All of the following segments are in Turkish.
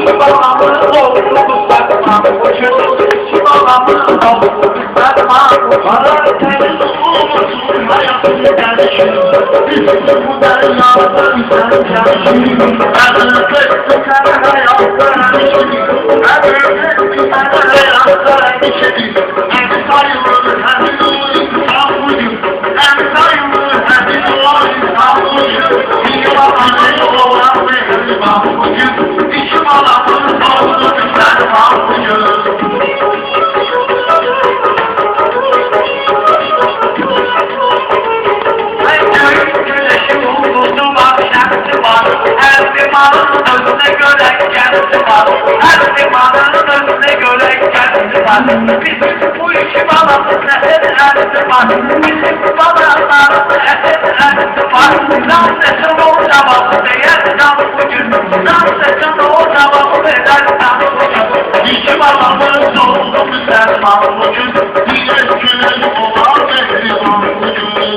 Çibalamız oldu kutlatma uçurdu. Çibalamız oldu kutlatma uçurdu. Senin olursun hayatın gelişim. Bizim bu deryadan sen gelişim. Ben öptüm sana hayattan işim. Ben öptüm sana hayattan işim. En sayılır hem insan bugün. En sayılır hem insan bugün. Çibalamız olan mehriban bugün. Çibalamız oldu kutlatma uçurdu. Her limanın sözüne göre kendisi var. Her limanın sözüne göre kendisi var. Bizim bu işi balamız eserlerisi var. Bizim balamlarımız eserlerisi var. Nasılsın o cevabı değer can bugün. Nasılsın o cevabı değer can bugün. İşi balamız oldu Müslüman bugün. Diye gülen olan Müslüman bugün.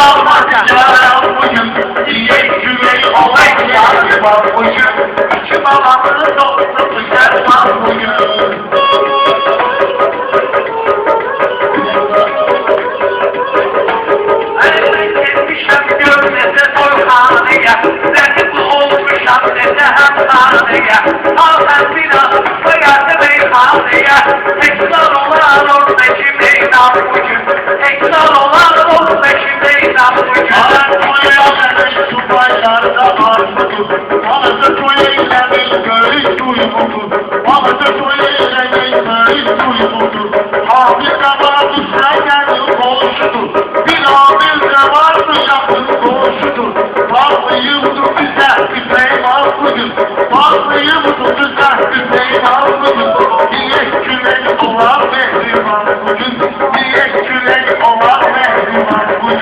Olmaz ya. serman bugün. İki babamızı topladı serman bugün. Gelmişem görmese soyhaneye, zengin olmuşam dese hemhaneye. Al ben biraz koyardı meyhaneye, tekrar olan 15'i meydan bugün. Tekrar olan 15'i meydan bugün. Ağır koyardı subaylarda armudu, ağzı koyardı göğüs duymudu, ağzı koyardı göğüs duymudu. Hafızda vardı sen konuştu, bir hafızda vardı yapın konuştu. Bazı yıldı güzel bir peyman bugün, bazı yıldı güzel bir peyman bugün. Diye külen olan mehriban bugün, diye külen olan mehriban bugün.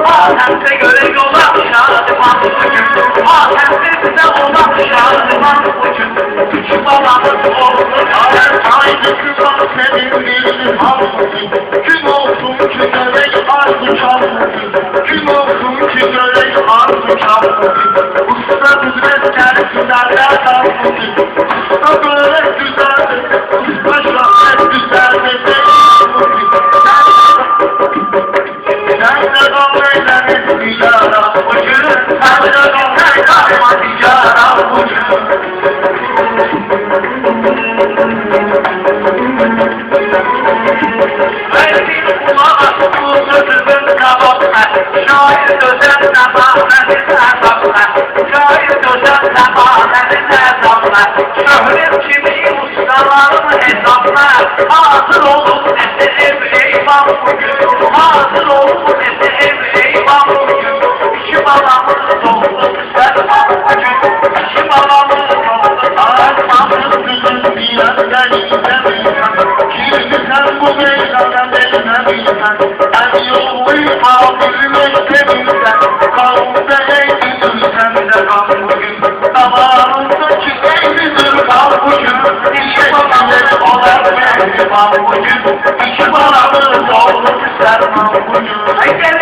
Ahemse göre yola şadıman bugün. Ahemse bize olan şadıman bugün. Küçük babamız oldu karar. Aynı kızan senin dilini halbuki. Kim olsun ki görek arzu çalbuki. Kim olsun ki görek arzu çalbuki. Usta kudretler güzeller halbuki. Usta böyle güzeldir. Usta şahmet güzeldir. Sen de kavreyle ticaret bugün. Sen de kavreyle ticaret bugün. Şair sözen zamanların hesabına, şair sözen zamanların hesabına, şöhret kimi ustaların hesabına, hazır olun eserim eyvan bugün, hazır olun eserim eyvan bugün. İşi babamız oldu serman bugün, işi babamız oldu serman bugün. Şimdi sen bu meydana değmemişsen, en yolu ağzını sevmişsen, kavga eğilirsen de kal bugün. Zamanındaki eğilir kal bugün. İşe babamız olan mehriban bugün. İşe babamız oldu serman bugün.